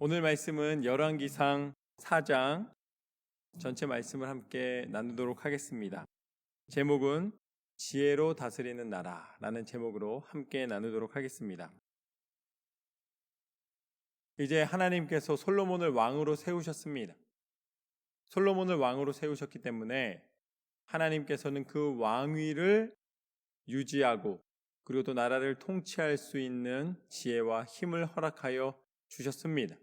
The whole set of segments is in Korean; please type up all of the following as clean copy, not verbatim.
오늘 말씀은 열왕기상 4장 전체 말씀을 함께 나누도록 하겠습니다. 제목은 지혜로 다스리는 나라라는 제목으로 함께 나누도록 하겠습니다. 이제 하나님께서 솔로몬을 왕으로 세우셨습니다. 솔로몬을 왕으로 세우셨기 때문에 하나님께서는 그 왕위를 유지하고 그리고 또 나라를 통치할 수 있는 지혜와 힘을 허락하여 주셨습니다.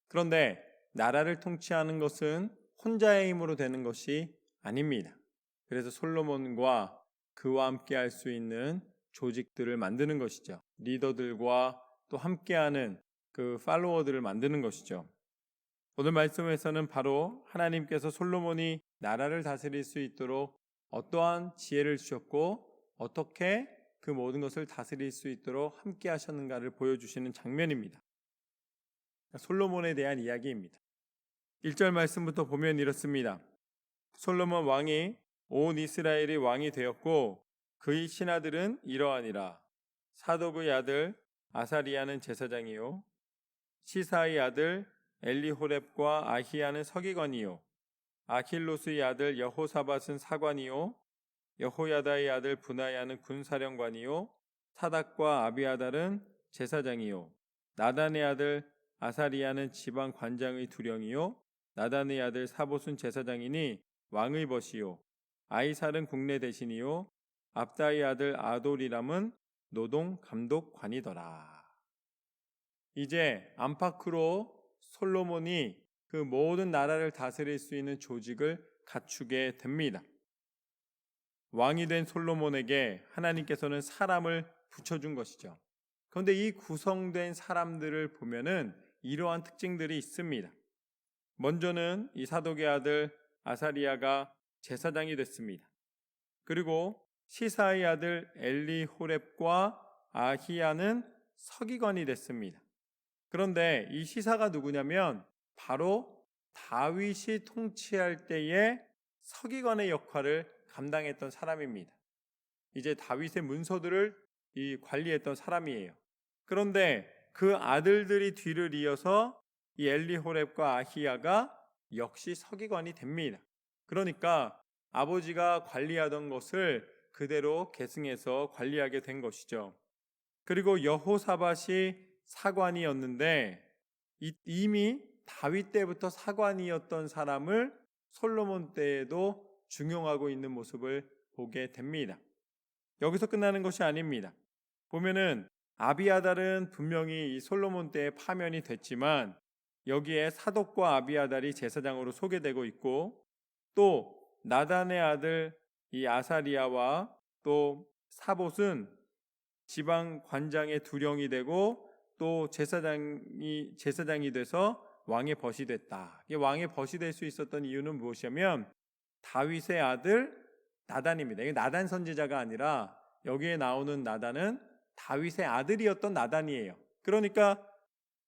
그런데 나라를 통치하는 것은 혼자의 힘으로 되는 것이 아닙니다. 그래서 솔로몬과 그와 함께 할 수 있는 조직들을 만드는 것이죠. 리더들과 또 함께하는 그 팔로워들을 만드는 것이죠. 오늘 말씀에서는 바로 하나님께서 솔로몬이 나라를 다스릴 수 있도록 어떠한 지혜를 주셨고 어떻게 그 모든 것을 다스릴 수 있도록 함께 하셨는가를 보여주시는 장면입니다. 솔로몬에 대한 이야기입니다. 1절 말씀부터 보면 이렇습니다. 솔로몬 왕이 온 이스라엘이 왕이 되었고 그의 신하들은 이러하니라. 사독의 아들 아사리야는 제사장이요 시사의 아들 엘리호렙과 아히야는 서기관이요 아킬로스의 아들 여호사밧은 사관이요 여호야다의 아들 분하야는 군사령관이요 사닥과 아비아달은 제사장이요 나단의 아들 아사리야는 지방 관장의 두령이요 나단의 아들 사봇은 제사장이니 왕의 벗이요 아이살은 국내 대신이요 압다의 아들 아도리람은 노동 감독관이더라. 이제 안팎으로 솔로몬이 그 모든 나라를 다스릴 수 있는 조직을 갖추게 됩니다. 왕이 된 솔로몬에게 하나님께서는 사람을 붙여준 것이죠. 그런데 이 구성된 사람들을 보면은 이러한 특징들이 있습니다. 먼저는 이 사독의 아들 아사리야가 제사장이 됐습니다. 그리고 시사의 아들 엘리호렙과 아히야는 서기관이 됐습니다. 그런데 이 시사가 누구냐면 바로 다윗이 통치할 때의 서기관의 역할을 감당했던 사람입니다. 이제 다윗의 문서들을 관리했던 사람이에요. 그런데 그 아들들이 뒤를 이어서 이 엘리호렙과 아히야가 역시 서기관이 됩니다. 그러니까 아버지가 관리하던 것을 그대로 계승해서 관리하게 된 것이죠. 그리고 여호사밧이 사관이었는데 이미 다윗 때부터 사관이었던 사람을 솔로몬 때에도 중용하고 있는 모습을 보게 됩니다. 여기서 끝나는 것이 아닙니다. 보면은 아비아달은 분명히 이 솔로몬 때에 파면이 됐지만 여기에 사독과 아비아달이 제사장으로 소개되고 있고 또 나단의 아들 이 아사리야와 또 사봇은 지방 관장의 두령이 되고 또 제사장이 돼서 왕의 벗이 됐다. 이게 왕의 벗이 될 수 있었던 이유는 무엇이냐면 다윗의 아들 나단입니다. 이게 나단 선지자가 아니라 여기에 나오는 나단은 다윗의 아들이었던 나단이에요. 그러니까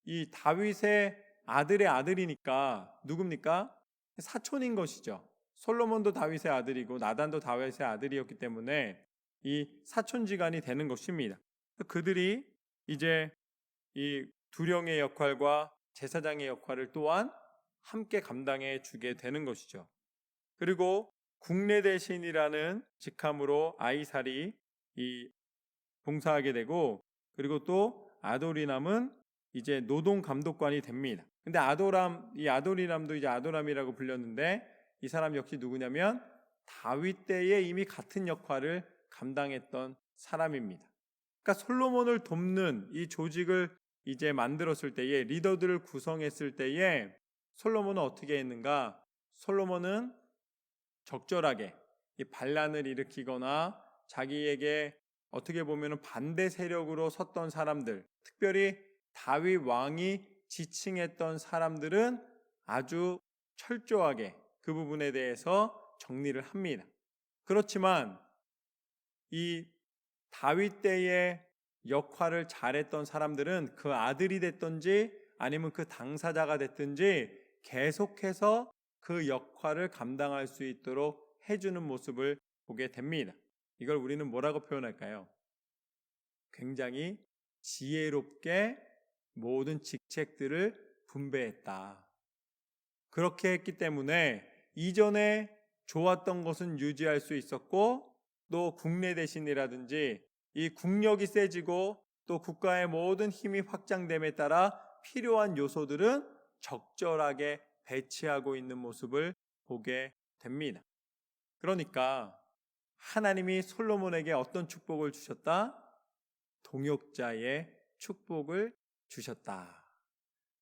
이 다윗의 아들의 아들이니까 누굽니까? 사촌인 것이죠. 솔로몬도 다윗의 아들이고 나단도 다윗의 아들이었기 때문에 이 사촌지간이 되는 것입니다. 그들이 이제 이 두령의 역할과 제사장의 역할을 또한 함께 감당해 주게 되는 것이죠. 그리고 국내 대신이라는 직함으로 아이살이 봉사하게 되고 그리고 또 아도리람은 이제 노동 감독관이 됩니다. 근데 아도리람도 이제 아도람이라고 불렸는데 이 사람 역시 누구냐면 다윗 때에 이미 같은 역할을 감당했던 사람입니다. 그러니까 솔로몬을 돕는 이 조직을 이제 만들었을 때에 리더들을 구성했을 때에 솔로몬은 어떻게 했는가? 솔로몬은 적절하게 이 반란을 일으키거나 자기에게 어떻게 보면 반대 세력으로 섰던 사람들, 특별히 다윗 왕이 지칭했던 사람들은 아주 철저하게 그 부분에 대해서 정리를 합니다. 그렇지만 이 다윗 때의 역할을 잘했던 사람들은 그 아들이 됐든지 아니면 그 당사자가 됐든지 계속해서 그 역할을 감당할 수 있도록 해주는 모습을 보게 됩니다. 이걸 우리는 뭐라고 표현할까요? 굉장히 지혜롭게 모든 직책들을 분배했다. 그렇게 했기 때문에 이전에 좋았던 것은 유지할 수 있었고, 또 국내 대신이라든지 이 국력이 세지고 또 국가의 모든 힘이 확장됨에 따라 필요한 요소들은 적절하게 배치하고 있는 모습을 보게 됩니다. 그러니까 하나님이 솔로몬에게 어떤 축복을 주셨다? 동역자의 축복을 주셨다.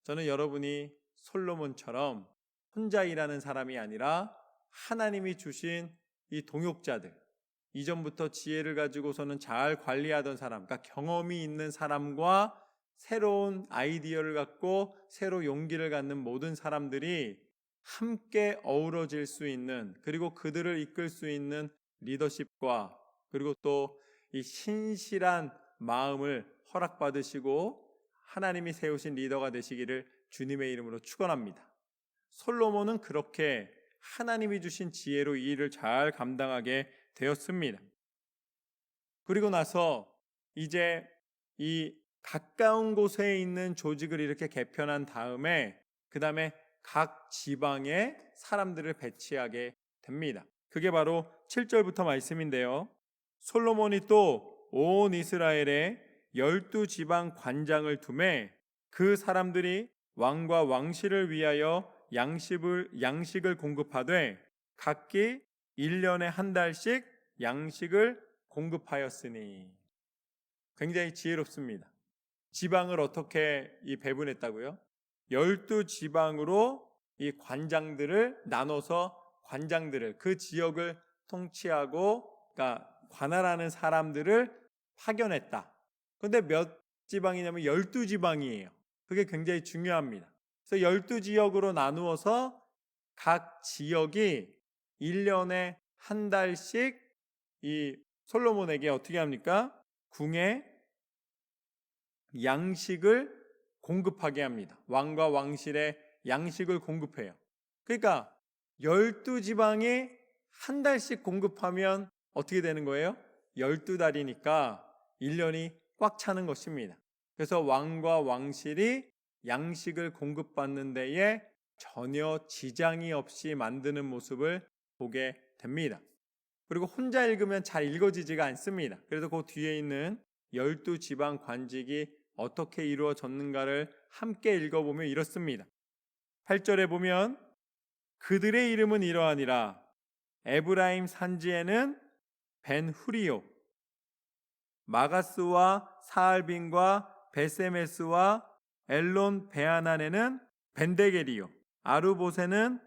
저는 여러분이 솔로몬처럼 혼자 일하는 사람이 아니라 하나님이 주신 이 동역자들, 이전부터 지혜를 가지고서는 잘 관리하던 사람, 그러니까 경험이 있는 사람과 새로운 아이디어를 갖고 새로 용기를 갖는 모든 사람들이 함께 어우러질 수 있는, 그리고 그들을 이끌 수 있는 리더십과, 그리고 또 이 신실한 마음을 허락받으시고 하나님이 세우신 리더가 되시기를 주님의 이름으로 축원합니다. 솔로몬은 그렇게 하나님이 주신 지혜로 이 일을 잘 감당하게 되었습니다. 그리고 나서 이제 이 가까운 곳에 있는 조직을 이렇게 개편한 다음에 그 다음에 각 지방에 사람들을 배치하게 됩니다. 그게 바로 7절부터 말씀인데요. 솔로몬이 또 온 이스라엘에 12지방 관장을 두매 그 사람들이 왕과 왕실을 위하여 양식을 공급하되 각기 1년에 한 달씩 양식을 공급하였으니. 굉장히 지혜롭습니다. 지방을 어떻게 배분했다고요? 12지방으로 이 관장들을 나눠서 관장들을, 그 지역을 통치하고, 그러니까 관할하는 사람들을 파견했다. 그런데 몇 지방이냐면 12지방이에요. 그게 굉장히 중요합니다. 그래서 12지역으로 나누어서 각 지역이 1년에 한 달씩 이 솔로몬에게 어떻게 합니까? 궁에 양식을 공급하게 합니다. 왕과 왕실에 양식을 공급해요. 그러니까 12지방에 한 달씩 공급하면 어떻게 되는 거예요? 12달이니까 1년이 꽉 차는 것입니다. 그래서 왕과 왕실이 양식을 공급받는 데에 전혀 지장이 없이 만드는 모습을 보게 됩니다. 그리고 혼자 읽으면 잘 읽어지지가 않습니다. 그래서 그 뒤에 있는 12지방 관직이 어떻게 이루어졌는가를 함께 읽어보면 이렇습니다. 8절에 보면 그들의 이름은 이러하니라. 에브라임 산지에는 벤후리요, 마가스와 사알빈과 베세메스와 엘론 베아난에는 벤데겔이요, 아르봇에는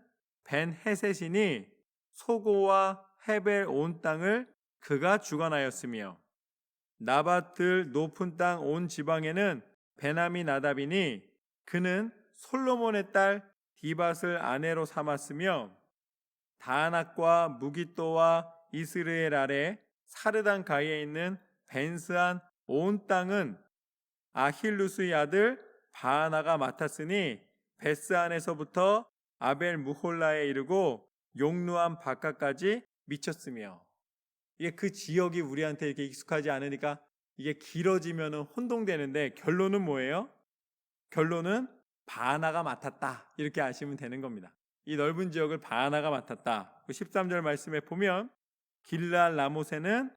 벤헤셋이니 소고와 헤벨 온 땅을 그가 주관하였으며 나밧들 높은 땅 온 지방에는 베나미 나답이니 그는 솔로몬의 딸 디밧을 아내로 삼았으며 다낙과 무기또와 이스르엘 아래 사르단 가에 있는 벤스한 온 땅은 아힐루스의 아들 바하나가 맡았으니 베스안에서부터 아벨 무홀라에 이르고 용루암 바깥까지 미쳤으며. 이게 그 지역이 우리한테 이렇게 익숙하지 않으니까 이게 길어지면 혼동되는데 결론은 뭐예요? 결론은 바하나가 맡았다, 이렇게 아시면 되는 겁니다. 이 넓은 지역을 바하나가 맡았다. 13절 말씀에 보면 길르앗 라모세는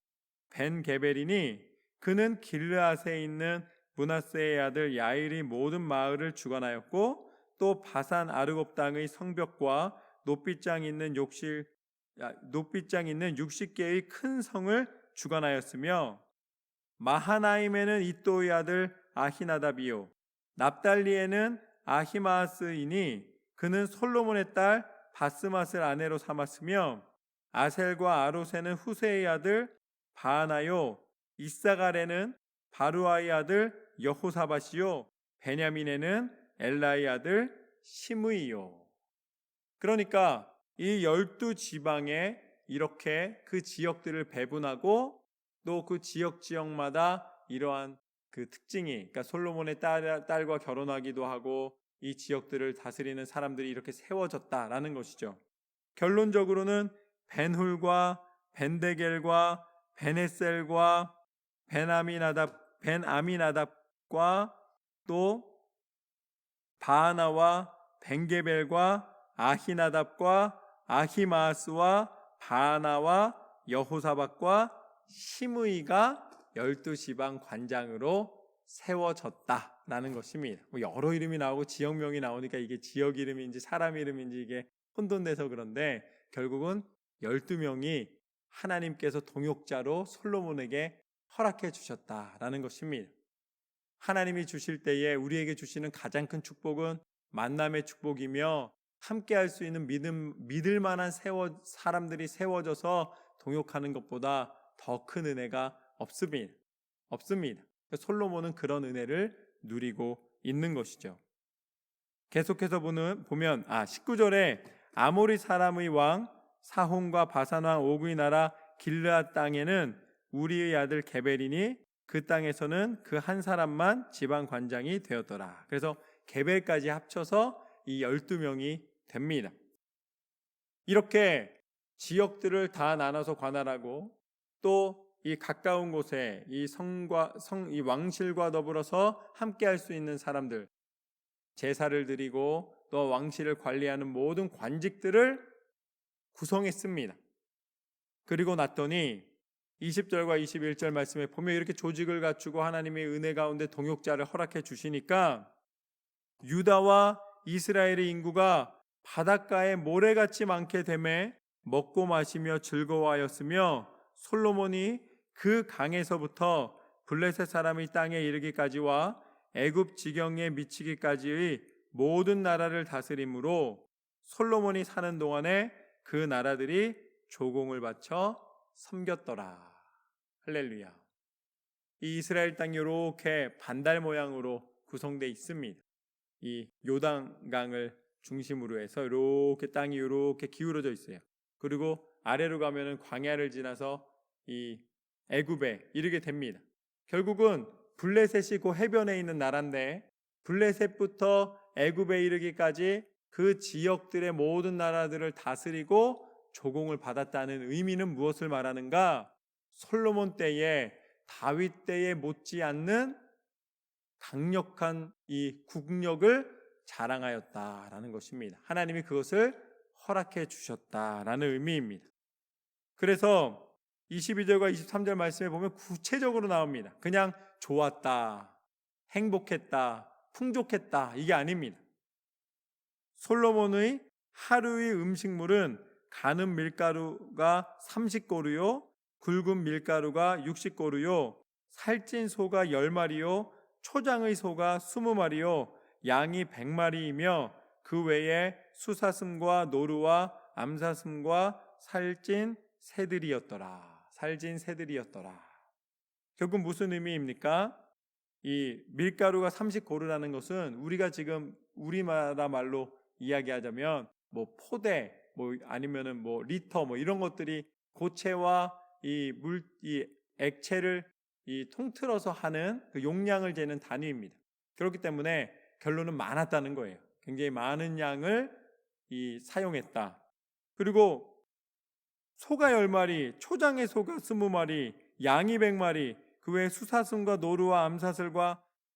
벤 게벨이니 그는 길르앗에 있는 므낫세의 아들 야일이 모든 마을을 주관하였고 또 바산 아르곱 땅의 성벽과 높이장 있는 60개의 큰 성을 주관하였으며 마하나임에는 이또의 아들 아히나답이요 납달리에는 아히마스이니 그는 솔로몬의 딸 바스맛을 아내로 삼았으며 아셀과 아롯에는 후세의 아들 바하나요 이사갈에는 바루아의 아들 여호사밧이요 베냐민에는 엘라의 아들 시므이요. 그러니까 이 12지방에 이렇게 그 지역들을 배분하고 또 그 지역마다 이러한 그 특징이, 그러니까 솔로몬의 딸과 결혼하기도 하고 이 지역들을 다스리는 사람들이 이렇게 세워졌다라는 것이죠. 결론적으로는 벤훌과 벤데겔과 베네셀과 벤아미나답과 또 바하나와 벤게벨과 아히나답과 아히마아스와 바하나와 여호사밧과 시므이가 12지방 관장으로 세워졌다라는 것입니다. 여러 이름이 나오고 지역명이 나오니까 이게 지역 이름인지 사람 이름인지 이게 혼돈돼서 그런데 결국은 12명이 하나님께서 동역자로 솔로몬에게 허락해 주셨다라는 것입니다. 하나님이 주실 때에 우리에게 주시는 가장 큰 축복은 만남의 축복이며 함께 할 수 있는 믿을 만한 사람들이 세워져서 동역하는 것보다 더 큰 은혜가 없습니다. 솔로몬은 그런 은혜를 누리고 있는 것이죠. 계속해서 보면 19절에 아모리 사람의 왕 사혼과 바산 왕 오그의 나라 길르앗 땅에는 우리의 아들 게벨이니 그 땅에서는 그 한 사람만 지방 관장이 되었더라. 그래서 게벨까지 합쳐서 이 12명이 됩니다. 이렇게 지역들을 다 나눠서 관할하고 또 이 가까운 곳에 이 이 왕실과 더불어서 함께 할 수 있는 사람들, 제사를 드리고 또 왕실을 관리하는 모든 관직들을 구성했습니다. 그리고 났더니 20절과 21절 말씀에 보면 이렇게 조직을 갖추고 하나님의 은혜 가운데 동역자를 허락해 주시니까 유다와 이스라엘의 인구가 바닷가에 모래같이 많게 되매 먹고 마시며 즐거워하였으며 솔로몬이 그 강에서부터 블레셋 사람의 땅에 이르기까지와 애굽 지경에 미치기까지의 모든 나라를 다스림으로 솔로몬이 사는 동안에 그 나라들이 조공을 바쳐 섬겼더라. 할렐루야. 이 이스라엘 땅이 이렇게 반달 모양으로 구성되어 있습니다. 이 요단강을 중심으로 해서 이렇게 땅이 이렇게 기울어져 있어요. 그리고 아래로 가면은 광야를 지나서 이 애굽에 이르게 됩니다. 결국은 블레셋이 그 해변에 있는 나라인데 블레셋부터 애굽에 이르기까지 그 지역들의 모든 나라들을 다스리고 조공을 받았다는 의미는 무엇을 말하는가? 솔로몬 때에 다윗 때에 못지않는 강력한 이 국력을 자랑하였다라는 것입니다. 하나님이 그것을 허락해 주셨다라는 의미입니다. 그래서 22절과 23절 말씀에 보면 구체적으로 나옵니다. 그냥 좋았다, 행복했다, 풍족했다 이게 아닙니다. 솔로몬의 하루의 음식물은 가는 밀가루가 30고루요, 굵은 밀가루가 60고루요, 살찐 소가 10마리요, 초장의 소가 20마리요, 양이 100마리이며 그 외에 수사슴과 노루와 암사슴과 살찐 새들이었더라. 결국 무슨 의미입니까? 이 밀가루가 30고루라는 것은 우리가 지금 우리나라 말로 이야기하자면 뭐 포대, 뭐 아니면은 뭐 리터 뭐 이런 것들이 고체와 이 액체를 이 통틀어서 하는 그 용량을 재는 단위입니다. 그렇기 때문에 결론은 많았다는 거예요. 굉장히 많은 양을 사용했다. 그리고 소가 10마리, 초장의 소가 20마리, 양이 100마리, 그 외에 수사슴과 노루와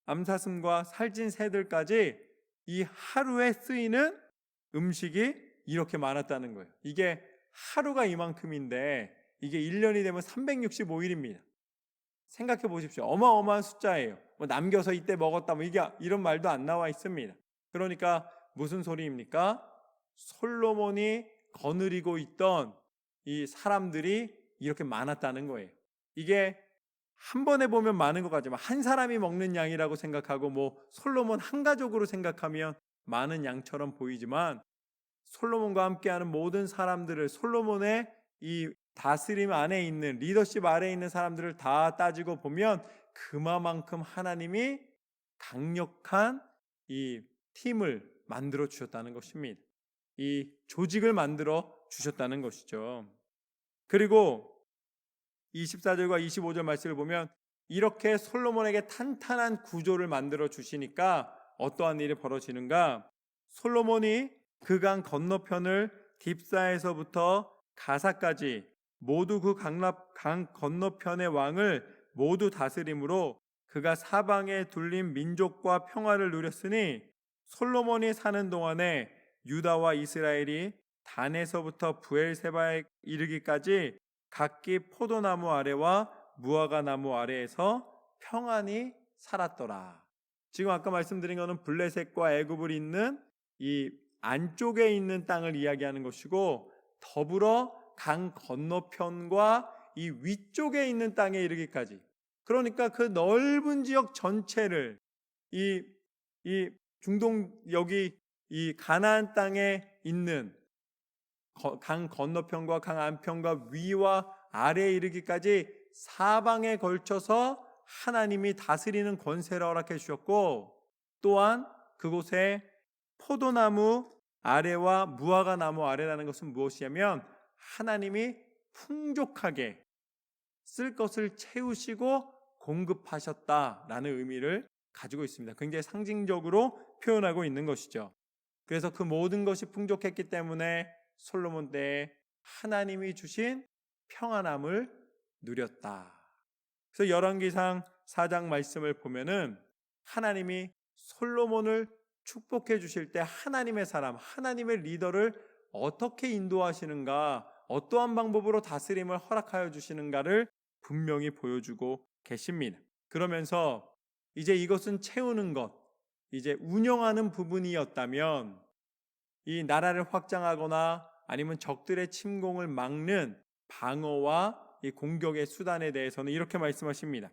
암사슴과 살찐 새들까지 이 하루에 쓰이는 음식이 이렇게 많았다는 거예요. 이게 하루가 이만큼인데 이게 1년이 되면 365일입니다. 생각해 보십시오. 어마어마한 숫자예요. 뭐 남겨서 이때 먹었다 뭐 이런 말도 안 나와 있습니다. 그러니까 무슨 소리입니까? 솔로몬이 거느리고 있던 이 사람들이 이렇게 많았다는 거예요. 이게 한 번에 보면 많은 것 같지만 한 사람이 먹는 양이라고 생각하고 뭐 솔로몬 한 가족으로 생각하면 많은 양처럼 보이지만 솔로몬과 함께하는 모든 사람들을 솔로몬의 이 다스림 안에 있는 리더십 아래에 있는 사람들을 다 따지고 보면 그만큼 하나님이 강력한 이 팀을 만들어 주셨다는 것입니다. 이 조직을 만들어 주셨다는 것이죠. 그리고 24절과 25절 말씀을 보면 이렇게 솔로몬에게 탄탄한 구조를 만들어 주시니까 어떠한 일이 벌어지는가? 솔로몬이 그 강 건너편을 딥사에서부터 가사까지 모두 그 강 건너편의 왕을 모두 다스림으로 그가 사방에 둘린 민족과 평화를 누렸으니 솔로몬이 사는 동안에 유다와 이스라엘이 단에서부터 브엘세바에 이르기까지 각기 포도나무 아래와 무화과 나무 아래에서 평안히 살았더라. 지금 아까 말씀드린 것은 블레셋과 애굽을 잇는 이 안쪽에 있는 땅을 이야기하는 것이고, 더불어 강 건너편과 이 위쪽에 있는 땅에 이르기까지, 그러니까 그 넓은 지역 전체를 이 중동, 여기 이 가나안 땅에 있는 강 건너편과 강 안편과 위와 아래에 이르기까지 사방에 걸쳐서 하나님이 다스리는 권세를 허락해 주셨고, 또한 그곳에 포도나무 아래와 무화과 나무 아래라는 것은 무엇이냐면 하나님이 풍족하게 쓸 것을 채우시고 공급하셨다라는 의미를 가지고 있습니다. 굉장히 상징적으로 표현하고 있는 것이죠. 그래서 그 모든 것이 풍족했기 때문에 솔로몬 때에 하나님이 주신 평안함을 누렸다. 그래서 열왕기상 4장 말씀을 보면은 하나님이 솔로몬을 축복해 주실 때 하나님의 사람, 하나님의 리더를 어떻게 인도하시는가, 어떠한 방법으로 다스림을 허락하여 주시는가를 분명히 보여주고 계십니다. 그러면서 이제 이것은 채우는 것, 이제 운영하는 부분이었다면 이 나라를 확장하거나 아니면 적들의 침공을 막는 방어와 이 공격의 수단에 대해서는 이렇게 말씀하십니다.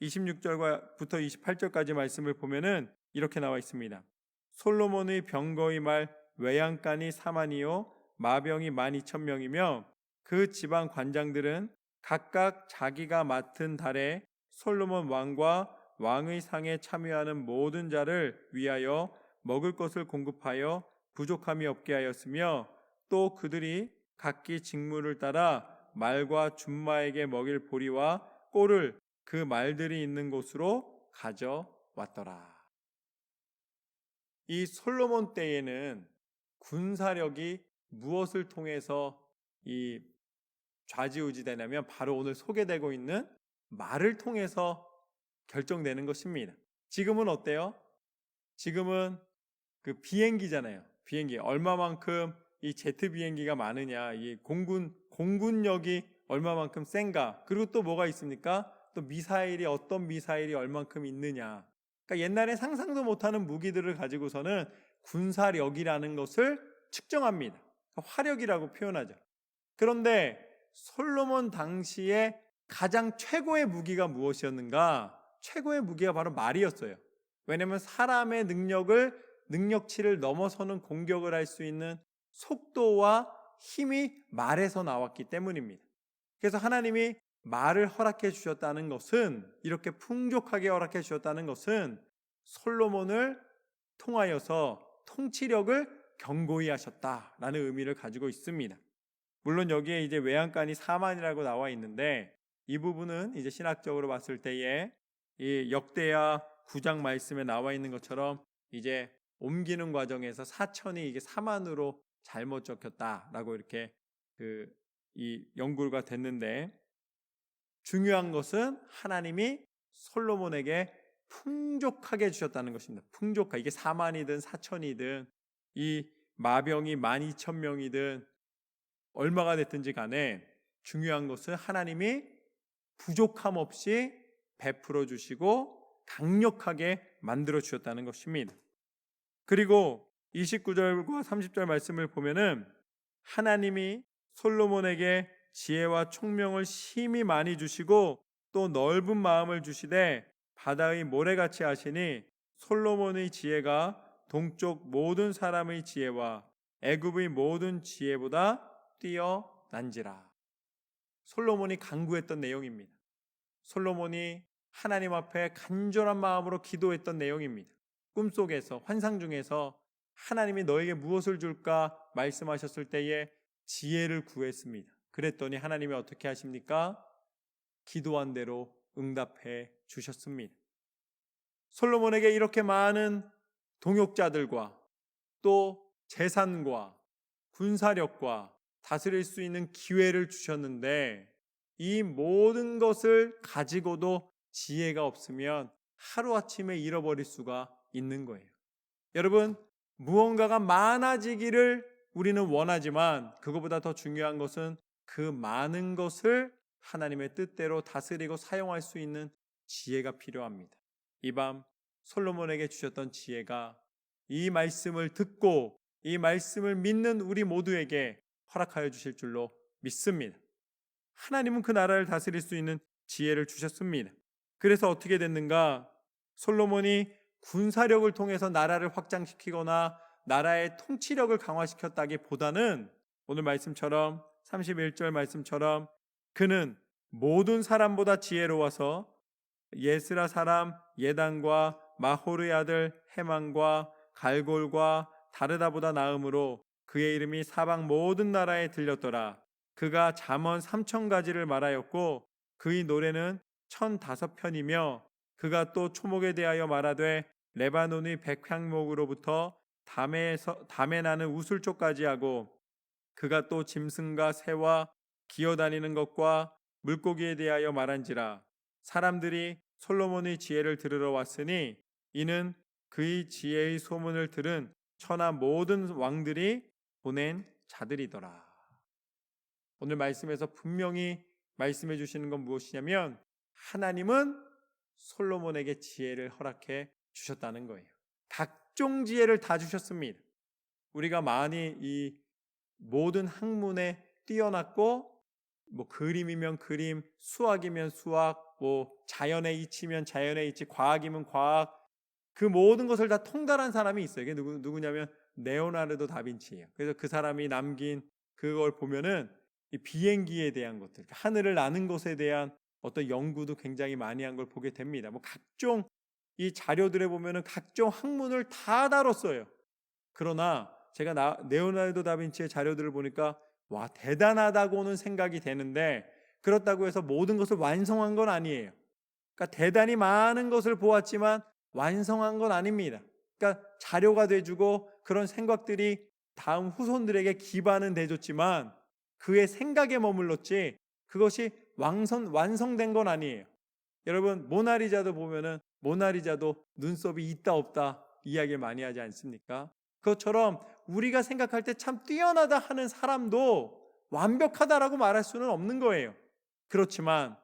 26절부터 28절까지 말씀을 보면은 이렇게 나와 있습니다. 솔로몬의 병거의 말 외양간이 4만이요 마병이 12,000명이며 그 지방 관장들은 각각 자기가 맡은 달에 솔로몬 왕과 왕의 상에 참여하는 모든 자를 위하여 먹을 것을 공급하여 부족함이 없게 하였으며, 또 그들이 각기 직무를 따라 말과 준마에게 먹일 보리와 꼴을 그 말들이 있는 곳으로 가져왔더라. 이 솔로몬 때에는 군사력이 무엇을 통해서 이 좌지우지되냐면 바로 오늘 소개되고 있는 말을 통해서 결정되는 것입니다. 지금은 어때요? 지금은 그 비행기잖아요. 비행기 얼마만큼 이 제트 비행기가 많으냐, 이 공군력이 얼마만큼 센가, 그리고 또 뭐가 있습니까? 또 미사일이 어떤 미사일이 얼만큼 있느냐. 그러니까 옛날에 상상도 못하는 무기들을 가지고서는 군사력이라는 것을 측정합니다. 화력이라고 표현하죠. 그런데 솔로몬 당시에 가장 최고의 무기가 무엇이었는가? 최고의 무기가 바로 말이었어요. 왜냐하면 사람의 능력치를 넘어서는 공격을 할 수 있는 속도와 힘이 말에서 나왔기 때문입니다. 그래서 하나님이 말을 허락해 주셨다는 것은, 이렇게 풍족하게 허락해 주셨다는 것은 솔로몬을 통하여서 통치력을 견고히 하셨다라는 의미를 가지고 있습니다. 물론 여기에 이제 외양간이 4만이라고 나와 있는데, 이 부분은 이제 신학적으로 봤을 때에 이 역대하 9장 말씀에 나와 있는 것처럼 이제 옮기는 과정에서 4천이 이게 4만으로 잘못 적혔다라고 이렇게 이 연구가 됐는데, 중요한 것은 하나님이 솔로몬에게 풍족하게 주셨다는 것입니다. 풍족하게. 이게 4만이든 4천이든 이 마병이 12,000명이든 얼마가 됐든지 간에 중요한 것은 하나님이 부족함 없이 베풀어 주시고 강력하게 만들어 주셨다는 것입니다. 그리고 29절과 30절 말씀을 보면은 하나님이 솔로몬에게 지혜와 총명을 심히 많이 주시고 또 넓은 마음을 주시되 바다의 모래같이 하시니 솔로몬의 지혜가 동쪽 모든 사람의 지혜와 애굽의 모든 지혜보다 뛰어난지라. 솔로몬이 간구했던 내용입니다. 솔로몬이 하나님 앞에 간절한 마음으로 기도했던 내용입니다. 꿈속에서, 환상 중에서 하나님이 너에게 무엇을 줄까 말씀하셨을 때에 지혜를 구했습니다. 그랬더니 하나님이 어떻게 하십니까? 기도한 대로 응답해 주셨습니다. 솔로몬에게 이렇게 많은 동역자들과 또 재산과 군사력과 다스릴 수 있는 기회를 주셨는데, 이 모든 것을 가지고도 지혜가 없으면 하루아침에 잃어버릴 수가 있는 거예요. 여러분, 무언가가 많아지기를 우리는 원하지만 그것보다 더 중요한 것은 그 많은 것을 하나님의 뜻대로 다스리고 사용할 수 있는 지혜가 필요합니다. 이 밤 솔로몬에게 주셨던 지혜가 이 말씀을 듣고 이 말씀을 믿는 우리 모두에게 허락하여 주실 줄로 믿습니다. 하나님은 그 나라를 다스릴 수 있는 지혜를 주셨습니다. 그래서 어떻게 됐는가? 솔로몬이 군사력을 통해서 나라를 확장시키거나 나라의 통치력을 강화시켰다기보다는 오늘 말씀처럼 31절 말씀처럼 그는 모든 사람보다 지혜로워서 예스라 사람 예단과 마호르의 아들 헤만과 갈골과 다르다보다 나음으로 그의 이름이 사방 모든 나라에 들렸더라. 그가 잠언 3,000가지를 말하였고 그의 노래는 1,005편이며 그가 또 초목에 대하여 말하되 레바논의 백향목으로부터 담에 나는 우슬초까지 하고 그가 또 짐승과 새와 기어다니는 것과 물고기에 대하여 말한지라. 사람들이 솔로몬의 지혜를 들으러 왔으니 이는 그의 지혜의 소문을 들은 천하 모든 왕들이 보낸 자들이더라. 오늘 말씀에서 분명히 말씀해 주시는 건 무엇이냐면 하나님은 솔로몬에게 지혜를 허락해 주셨다는 거예요. 각종 지혜를 다 주셨습니다. 우리가 많이 이 모든 학문에 뛰어났고 그림이면 그림, 수학이면 수학, 자연의 이치면 자연의 이치, 과학이면 과학, 그 모든 것을 다 통달한 사람이 있어요. 이게 누구냐면 레오나르도 다빈치예요. 그래서 그 사람이 남긴 그걸 보면은 이 비행기에 대한 것들, 하늘을 나는 것에 대한 어떤 연구도 굉장히 많이 한 걸 보게 됩니다. 각종 이 자료들에 보면은 각종 학문을 다 다뤘어요. 그러나 제가 레오나르도 다빈치의 자료들을 보니까 와, 대단하다고는 생각이 되는데 그렇다고 해서 모든 것을 완성한 건 아니에요. 그러니까 대단히 많은 것을 보았지만 완성한 건 아닙니다. 그러니까 자료가 돼주고 그런 생각들이 다음 후손들에게 기반은 돼줬지만 그의 생각에 머물렀지 그것이 완성된 건 아니에요. 여러분, 모나리자도 보면은 모나리자도 눈썹이 있다 없다 이야기를 많이 하지 않습니까? 그것처럼 우리가 생각할 때 참 뛰어나다 하는 사람도 완벽하다라고 말할 수는 없는 거예요. 그렇지만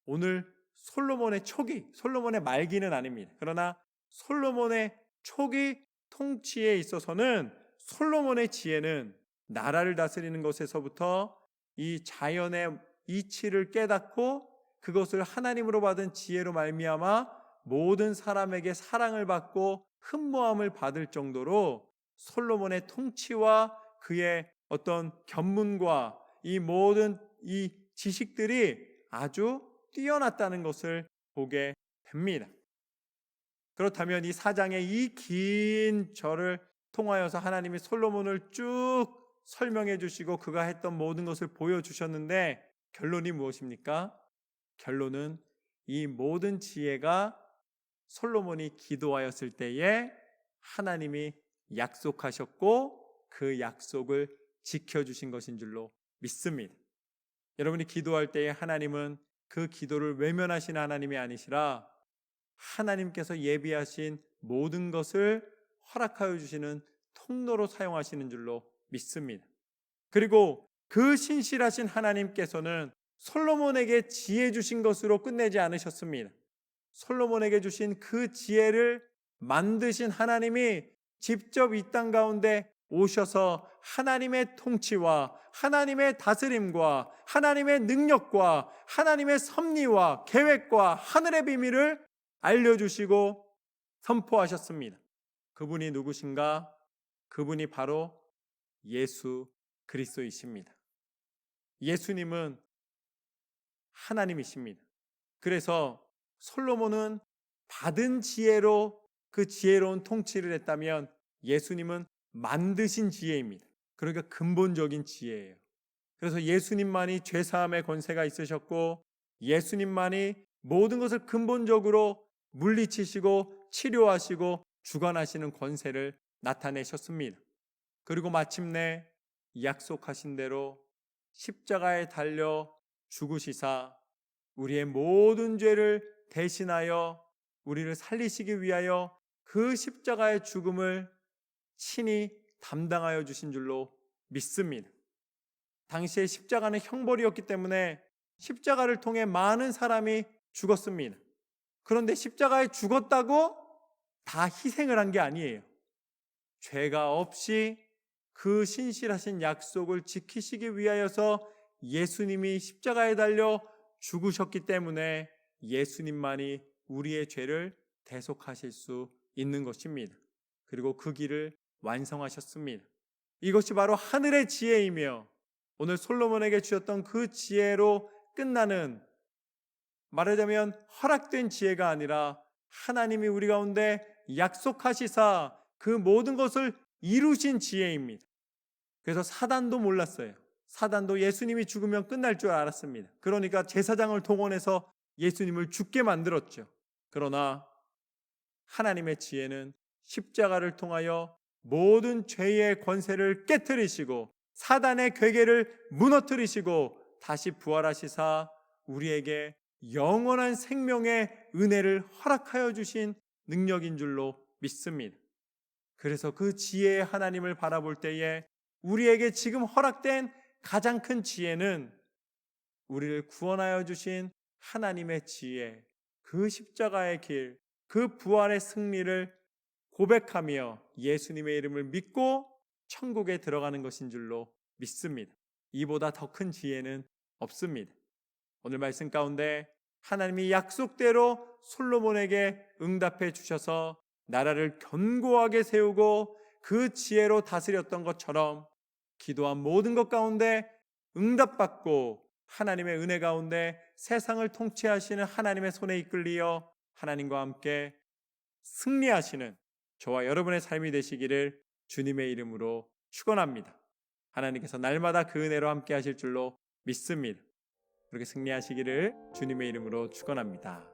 오늘 솔로몬의 초기, 솔로몬의 말기는 아닙니다. 그러나 솔로몬의 초기 통치에 있어서는 솔로몬의 지혜는 나라를 다스리는 것에서부터 이 자연의 이치를 깨닫고 그것을 하나님으로 받은 지혜로 말미암아 모든 사람에게 사랑을 받고 흠모함을 받을 정도로 솔로몬의 통치와 그의 어떤 견문과 이 모든 이 지식들이 아주 뛰어났다는 것을 보게 됩니다. 그렇다면 이 사장의 이 긴 절을 통하여서 하나님이 솔로몬을 쭉 설명해 주시고 그가 했던 모든 것을 보여주셨는데 결론이 무엇입니까? 결론은 이 모든 지혜가 솔로몬이 기도하였을 때에 하나님이 약속하셨고 그 약속을 지켜주신 것인 줄로 믿습니다. 여러분이 기도할 때에 하나님은 그 기도를 외면하시는 하나님이 아니시라 하나님께서 예비하신 모든 것을 허락하여 주시는 통로로 사용하시는 줄로 믿습니다. 그리고 그 신실하신 하나님께서는 솔로몬에게 지혜 주신 것으로 끝내지 않으셨습니다. 솔로몬에게 주신 그 지혜를 만드신 하나님이 직접 이 땅 가운데 오셔서 하나님의 통치와 하나님의 다스림과 하나님의 능력과 하나님의 섭리와 계획과 하늘의 비밀을 알려주시고 선포하셨습니다. 그분이 누구신가? 그분이 바로 예수 그리스도이십니다. 예수님은 하나님이십니다. 그래서 솔로몬은 받은 지혜로 그 지혜로운 통치를 했다면 예수님은 만드신 지혜입니다. 그러니까 근본적인 지혜예요. 그래서 예수님만이 죄사함의 권세가 있으셨고 예수님만이 모든 것을 근본적으로 물리치시고 치료하시고 주관하시는 권세를 나타내셨습니다. 그리고 마침내 약속하신 대로 십자가에 달려 죽으시사 우리의 모든 죄를 대신하여 우리를 살리시기 위하여 그 십자가의 죽음을 친히 담당하여 주신 줄로 믿습니다. 당시에 십자가는 형벌이었기 때문에 십자가를 통해 많은 사람이 죽었습니다. 그런데 십자가에 죽었다고 다 희생을 한 게 아니에요. 죄가 없이 그 신실하신 약속을 지키시기 위하여서 예수님이 십자가에 달려 죽으셨기 때문에 예수님만이 우리의 죄를 대속하실 수 있는 것입니다. 그리고 그 길을 완성하셨습니다. 이것이 바로 하늘의 지혜이며 오늘 솔로몬에게 주셨던 그 지혜로 끝나는, 말하자면 허락된 지혜가 아니라 하나님이 우리 가운데 약속하시사 그 모든 것을 이루신 지혜입니다. 그래서 사단도 몰랐어요. 사단도 예수님이 죽으면 끝날 줄 알았습니다. 그러니까 제사장을 동원해서 예수님을 죽게 만들었죠. 그러나 하나님의 지혜는 십자가를 통하여 모든 죄의 권세를 깨트리시고 사단의 괴계를 무너뜨리시고 다시 부활하시사 우리에게 영원한 생명의 은혜를 허락하여 주신 능력인 줄로 믿습니다. 그래서 그 지혜의 하나님을 바라볼 때에 우리에게 지금 허락된 가장 큰 지혜는 우리를 구원하여 주신 하나님의 지혜, 그 십자가의 길, 그 부활의 승리를 고백하며 예수님의 이름을 믿고 천국에 들어가는 것인 줄로 믿습니다. 이보다 더 큰 지혜는 없습니다. 오늘 말씀 가운데 하나님이 약속대로 솔로몬에게 응답해 주셔서 나라를 견고하게 세우고 그 지혜로 다스렸던 것처럼 기도한 모든 것 가운데 응답받고 하나님의 은혜 가운데 세상을 통치하시는 하나님의 손에 이끌리어 하나님과 함께 승리하시는 저와 여러분의 삶이 되시기를 주님의 이름으로 축원합니다. 하나님께서 날마다 그 은혜로 함께 하실 줄로 믿습니다. 그렇게 승리하시기를 주님의 이름으로 축원합니다.